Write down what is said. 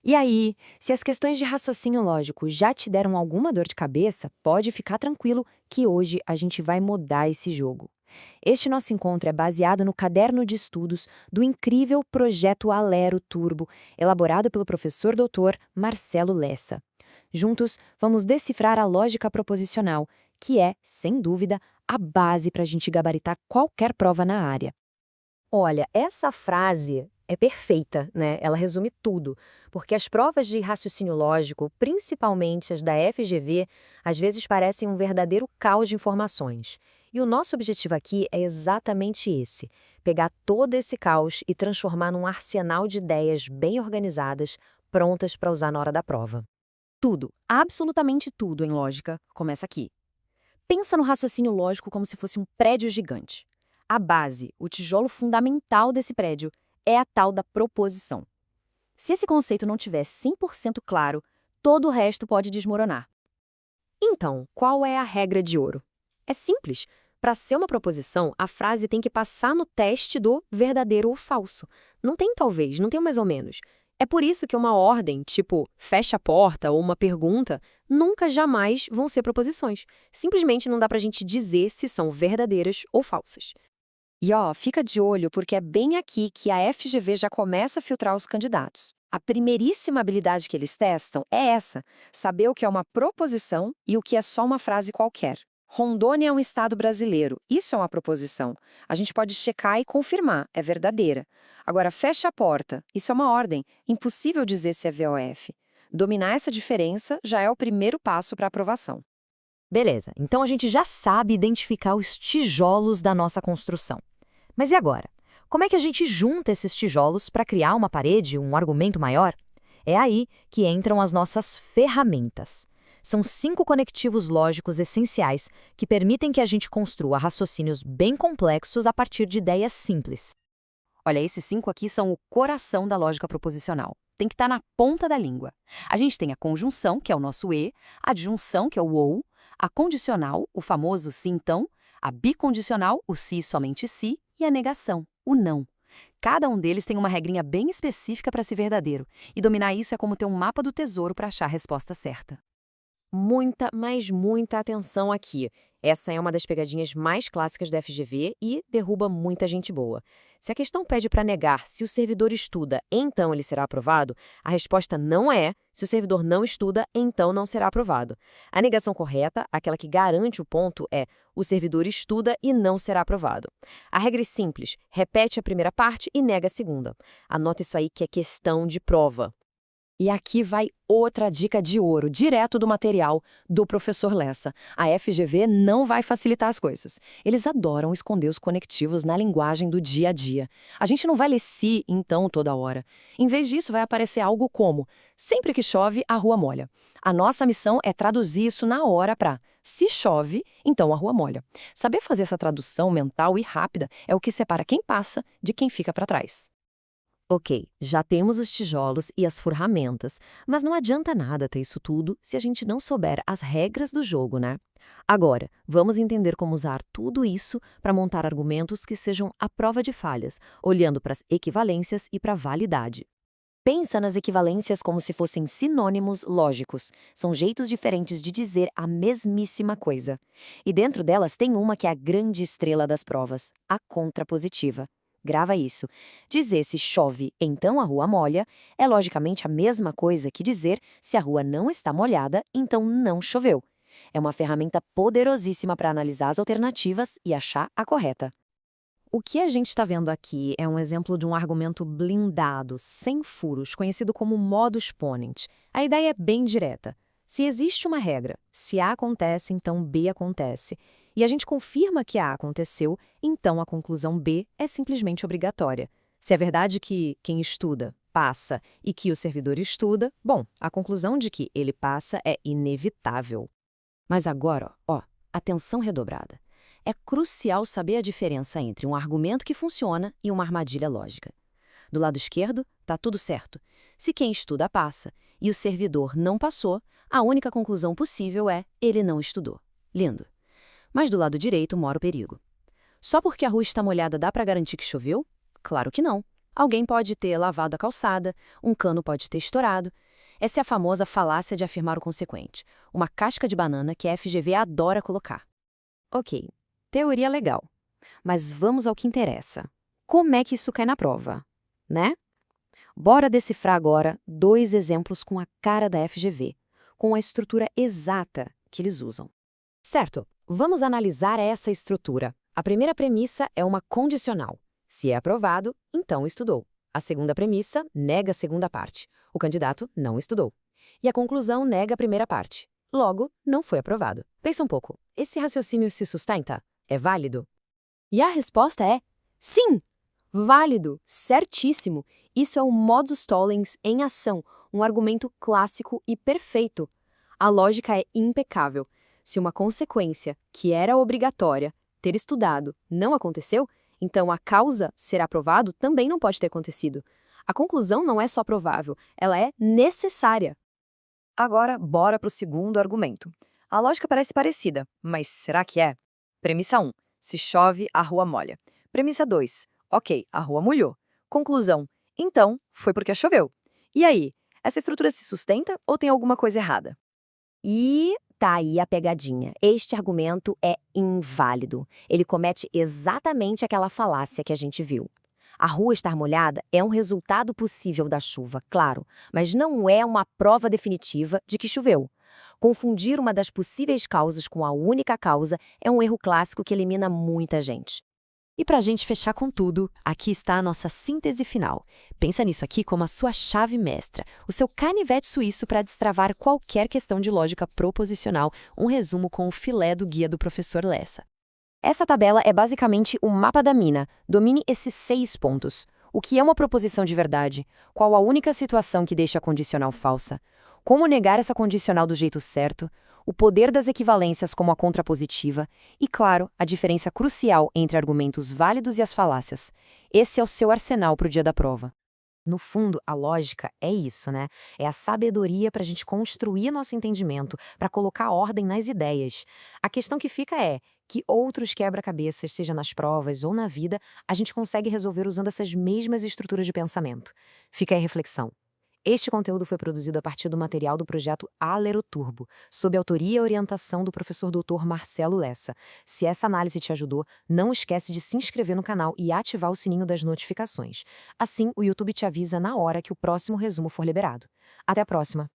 E aí, se as questões de raciocínio lógico já te deram alguma dor de cabeça, pode ficar tranquilo que hoje a gente vai mudar esse jogo. Este nosso encontro é baseado no caderno de estudos do incrível Projeto Alero Turbo, elaborado pelo professor doutor Marcelo Lessa. Juntos, vamos decifrar a lógica proposicional, que é, sem dúvida, a base para a gente gabaritar qualquer prova na área. Olha, essa frase é perfeita, né? Ela resume tudo, porque as provas de raciocínio lógico, principalmente as da FGV, às vezes parecem um verdadeiro caos de informações. E o nosso objetivo aqui é exatamente esse: pegar todo esse caos e transformar num arsenal de ideias bem organizadas, prontas para usar na hora da prova. Tudo, absolutamente tudo em lógica, começa aqui. Pensa no raciocínio lógico como se fosse um prédio gigante. A base, o tijolo fundamental desse prédio, é a tal da proposição. Se esse conceito não tiver 100% claro, todo o resto pode desmoronar. Então, qual é a regra de ouro? É simples. Para ser uma proposição, a frase tem que passar no teste do verdadeiro ou falso. Não tem talvez, não tem mais ou menos. É por isso que uma ordem, tipo fecha a porta ou uma pergunta, nunca jamais vão ser proposições. Simplesmente não dá para a gente dizer se são verdadeiras ou falsas. E ó, fica de olho porque é bem aqui que a FGV já começa a filtrar os candidatos. A primeiríssima habilidade que eles testam é essa: saber o que é uma proposição e o que é só uma frase qualquer. Rondônia é um estado brasileiro. Isso é uma proposição. A gente pode checar e confirmar, é verdadeira. Agora, fecha a porta. Isso é uma ordem. Impossível dizer se é VOF. Dominar essa diferença já é o primeiro passo para a aprovação. Beleza, então a gente já sabe identificar os tijolos da nossa construção. Mas e agora? Como é que a gente junta esses tijolos para criar uma parede, um argumento maior? É aí que entram as nossas ferramentas. São 5 conectivos lógicos essenciais que permitem que a gente construa raciocínios bem complexos a partir de ideias simples. Olha, esses 5 aqui são o coração da lógica proposicional. Tem que estar na ponta da língua. A gente tem a conjunção, que é o nosso e, a adjunção, que é o ou, a condicional, o famoso se então, a bicondicional, o se e somente se, e a negação, o não. Cada um deles tem uma regrinha bem específica para ser verdadeiro, e dominar isso é como ter um mapa do tesouro para achar a resposta certa. Muita, mas muita atenção aqui. Essa é uma das pegadinhas mais clássicas da FGV e derruba muita gente boa. Se a questão pede para negar se o servidor estuda, então ele será aprovado, a resposta não é se o servidor não estuda, então não será aprovado. A negação correta, aquela que garante o ponto, é o servidor estuda e não será aprovado. A regra é simples, repete a primeira parte e nega a segunda. Anota isso aí que é questão de prova. E aqui vai outra dica de ouro, direto do material do professor Lessa. A FGV não vai facilitar as coisas. Eles adoram esconder os conectivos na linguagem do dia a dia. A gente não vai ler se, então, toda hora. Em vez disso, vai aparecer algo como: sempre que chove, a rua molha. A nossa missão é traduzir isso na hora para: se chove, então a rua molha. Saber fazer essa tradução mental e rápida é o que separa quem passa de quem fica para trás. Ok, já temos os tijolos e as ferramentas, mas não adianta nada ter isso tudo se a gente não souber as regras do jogo, né? Agora, vamos entender como usar tudo isso para montar argumentos que sejam à prova de falhas, olhando para as equivalências e para a validade. Pensa nas equivalências como se fossem sinônimos lógicos. São jeitos diferentes de dizer a mesmíssima coisa. E dentro delas tem uma que é a grande estrela das provas, a contrapositiva. Grava isso. Dizer se chove, então a rua molha, é logicamente a mesma coisa que dizer se a rua não está molhada, então não choveu. É uma ferramenta poderosíssima para analisar as alternativas e achar a correta. O que a gente está vendo aqui é um exemplo de um argumento blindado, sem furos, conhecido como modus ponens. A ideia é bem direta. Se existe uma regra, se A acontece, então B acontece, e a gente confirma que A aconteceu, então a conclusão B é simplesmente obrigatória. Se é verdade que quem estuda passa e que o servidor estuda, bom, a conclusão de que ele passa é inevitável. Mas agora, ó, atenção redobrada. É crucial saber a diferença entre um argumento que funciona e uma armadilha lógica. Do lado esquerdo, tá tudo certo. Se quem estuda passa e o servidor não passou, a única conclusão possível é: ele não estudou. Lindo. Mas do lado direito mora o perigo. Só porque a rua está molhada dá para garantir que choveu? Claro que não. Alguém pode ter lavado a calçada, um cano pode ter estourado. Essa é a famosa falácia de afirmar o consequente, uma casca de banana que a FGV adora colocar. Ok, teoria legal. Mas vamos ao que interessa. Como é que isso cai na prova, né? Bora decifrar agora 2 exemplos com a cara da FGV, com a estrutura exata que eles usam. Certo, vamos analisar essa estrutura. A primeira premissa é uma condicional. Se é aprovado, então estudou. A segunda premissa nega a segunda parte. O candidato não estudou. E a conclusão nega a primeira parte. Logo, não foi aprovado. Pensa um pouco. Esse raciocínio se sustenta? É válido? E a resposta é sim! Válido, certíssimo. Isso é o modus tollens em ação, um argumento clássico e perfeito. A lógica é impecável. Se uma consequência, que era obrigatória, ter estudado, não aconteceu, então a causa, ser aprovado, também não pode ter acontecido. A conclusão não é só provável, ela é necessária. Agora, bora para o segundo argumento. A lógica parece parecida, mas será que é? Premissa 1. Se chove, a rua molha. Premissa 2. Ok, a rua molhou. Conclusão. Então, foi porque choveu. E aí, essa estrutura se sustenta ou tem alguma coisa errada? E tá aí a pegadinha. Este argumento é inválido. Ele comete exatamente aquela falácia que a gente viu. A rua estar molhada é um resultado possível da chuva, claro, mas não é uma prova definitiva de que choveu. Confundir uma das possíveis causas com a única causa é um erro clássico que elimina muita gente. E para a gente fechar com tudo, aqui está a nossa síntese final. Pensa nisso aqui como a sua chave mestra, o seu canivete suíço para destravar qualquer questão de lógica proposicional, um resumo com o filé do guia do professor Lessa. Essa tabela é basicamente o mapa da mina. Domine esses 6 pontos. O que é uma proposição de verdade? Qual a única situação que deixa a condicional falsa? Como negar essa condicional do jeito certo? O poder das equivalências como a contrapositiva e, claro, a diferença crucial entre argumentos válidos e as falácias. Esse é o seu arsenal para o dia da prova. No fundo, a lógica é isso, né? É a sabedoria para a gente construir nosso entendimento, para colocar ordem nas ideias. A questão que fica é que outros quebra-cabeças, seja nas provas ou na vida, a gente consegue resolver usando essas mesmas estruturas de pensamento. Fica aí a reflexão. Este conteúdo foi produzido a partir do material do projeto Aleroturbo, sob autoria e orientação do professor Dr. Marcelo Lessa. Se essa análise te ajudou, não esquece de se inscrever no canal e ativar o sininho das notificações. Assim, o YouTube te avisa na hora que o próximo resumo for liberado. Até a próxima!